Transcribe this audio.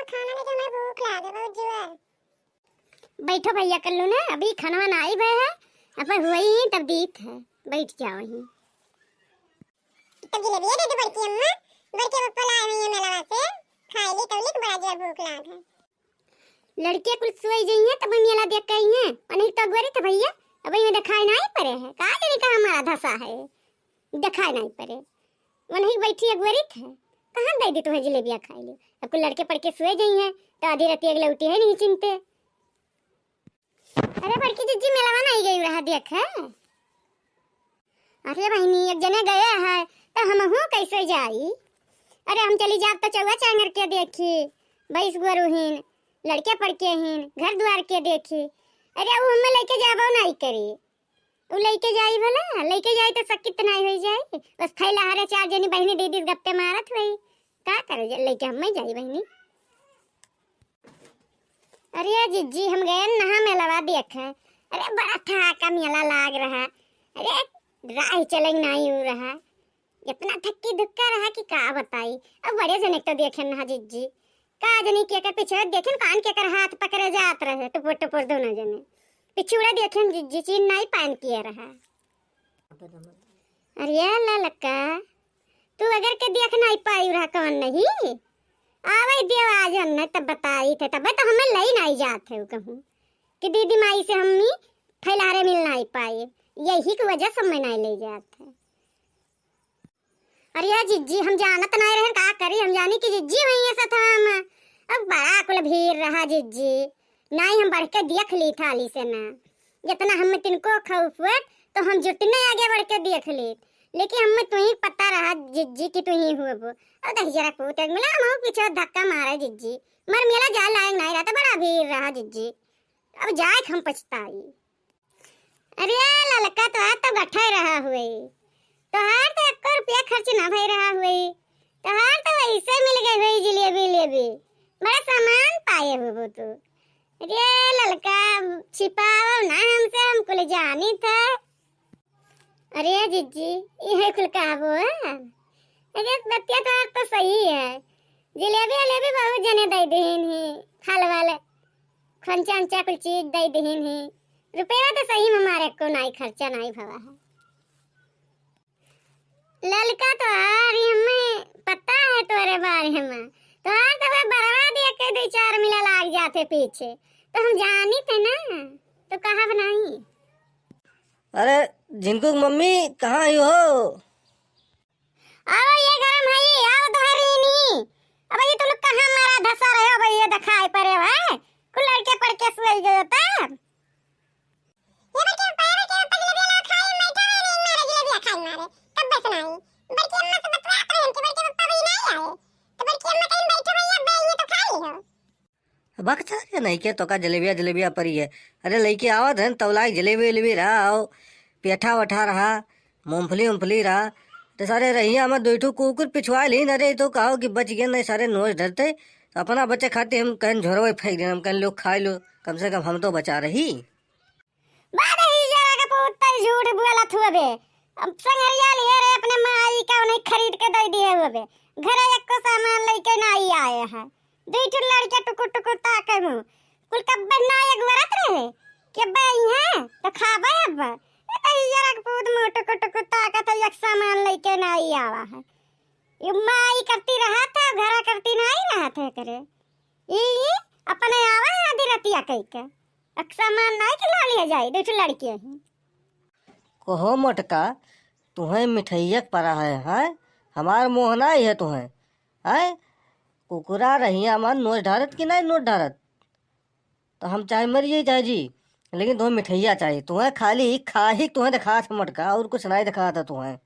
खाना लेके हमें भूख लागे बहुत जोर। बैठो भैया कर लो ना, अभी खाना ना आई भय है, अपन हुई ही तब दीत है, बैठ जाओ ही। तब जलेबी दे दे बड़की अम्मा, बड़के पप्पा लाए हुए हैं मेला से, खाए ली तब लिख बड़ा जोर भूख लाग है। लड़के कुल सोई जई है तब मेला देख गई हैं, और नहीं तो गोरी तो भैया अभी में दिखाई नहीं पड़े है, का जाने का हमारा धसा है, दिखाई नहीं पड़े। वो नहीं बैठी है गोरी है, कहां दे दी तुम्हें जलेबियां खाई ली। अब कुल लड़के पड़ के सोए गई हैं तो आधी रात अगले उठी है नहीं चिंते। अरे बड़की जिज्जी मेला नहीं गई रहा देख है। अरे बहनी एक जने गया है तो हम हूँ कैसे जाई। अरे हम चली जाब तो चौवा चांगर के देखी, 22 गोरुहीन लड़के पड़ के हैं, घर द्वार के देखी। अरे वो हमें लेके जाबो नहीं करी, वो लेके जाई भला, लेके जाई तो सकित नहीं हो जाए, बस फैला हरे 4 जनी बहनी दीदी गप्पे मारत हुई, का करे लेके हम जाई बहनी। अरे जिज्जी हम गए नहा मेला देख है, अरे बड़ा था का मेला लाग रहा, अरे राह चले नहीं हो रहा, इतना थक्की दुक्का रहा कि का बताई। अब बड़े जने तो देखे ना जिज्जी, का जनी के कर पीछे देखे कान के कर हाथ पकड़े जात रहे टुपुर टुपुर दोनों जने, पिछुड़ा देखे जिज्जी चीन नहीं पान किया रहा। अरे ललका तू अगर के देख नहीं पाई रहा कौन नहीं आवे देव आज न तब बताई थे, तब तो हमें लई नहीं जात है कहूँ कि दीदी माई से हमनी फैलारे मिल नहीं पाए, यही की वजह से मैं नहीं ले जात है। अरे जिज्जी हम जानत नहीं रहे का करी, हम जानी कि जिज्जी वही ऐसा था हम, अब बड़ा कुल भीड़ रहा जिज्जी नहीं हम बढ़ के देख ली थाली से ना, जितना हमें तिनको खौफ हुआ तो हम जुटने आगे बढ़ के देख ली, लेकिन हमें तुम्हें पता रहा जिज्जी कि तुम ही हुए वो। अब दही जरा पूत मिला हम पीछे धक्का मारे जिज्जी, मर मेला जा लायक नहीं रहता, बड़ा भीड़ रहा जिज्जी, अब जाए हम पछताई। अरे ललका तो गठा रहा हुए, तोहार तो 1 रुपया खर्च ना भई रहा हुई, तोहार तो ऐसे मिल गई हुई जलेबी लेबी, बड़ा सामान पाए हो तू। अरे ललका छिपाओ ना हमसे, हमको ले जानी था। अरे जिज्जी ये कुल काबू है, अरे बतिया तो सही है, जलेबी लेबी बहुत जने दे देन है, फल वाले खंचा अंचा कुल चीज दे देन है, रुपया तो सही में हमारे को नहीं खर्चा नहीं भवा है। ललका तो हमें पता है तोरे बारे में, तो बरवा दिया के 2-4 मिला लाग जाते पीछे, तो हम जानी थे ना, तो कहा बनाई। अरे जिनको मम्मी कहाँ आई हो? आओ ये गरम है, आओ दोहरीनी। अब ये तुम लोग कहाँ मारा धसा रहे हो भैया, दिखाई पड़े है कुल लड़के पड़ के सोई गए तब। ये बड़के पप्पा जलेबी ला खाई बैठा है नहीं मारे जलेबी खाई मारे तब बस नहीं। बड़की अम्मा से बतवात रहे कि बड़के पप्पा भी नहीं आए, तो बड़की अम्मा कहीं बैठे भैया बे ये तो खा ली हो। बकचा के नहीं के तो का जलेबिया परी है, अरे लईके आवत है तवलाई जलेबी रहा आओ, पेठा वठा रहा, मूंगफली रहा, तो सारे रहिया में 2 कुकुर पिछवा ली, अरे तो कहो कि बच गए नहीं सारे नोच धरते, तो अपना बच्चे खाते हम कहीं झोरवे फेंक देना, हम कहीं लोग खा लो, कम से कम हम तो बचा रही। बात ही जरा का पुत्ता झूठ बोला थुआ बे, अब संगरिया लिए रे अपने माई का उन्हें खरीद के दे दिए हुए बे, घरे एक को सामान लेके नहीं आए हैं, 2 लड़के टुकुर टुकुर ताके मुंह कुल कब्बे ना एक वरत रहे के बे है तो खाबे अब तई जरा का पुत मुंह टुकुर टुकुर ताके तो एक सामान लेके नहीं आवा है। ये माई करती रहा था घरा करती नहीं रहा था करे, ये अपने आवा है आधी रतिया कह के एक सामान नहीं खिला लिया जाए, 2 लड़के हैं। कहो मटका तुम्हें मिठाइया परा है हमार मोहना ही है तुम्हें है, कुकुरा रही हमार नोच ढारत कि नहीं नोच ढारत, तो हम चाहे मर जाए चाहे जी, लेकिन तुम्हें मिठाइया चाहिए, तुम्हें खाली खा ही तुम्हें दिखा था मटका, और कुछ नहीं दिखा था तुम्हें।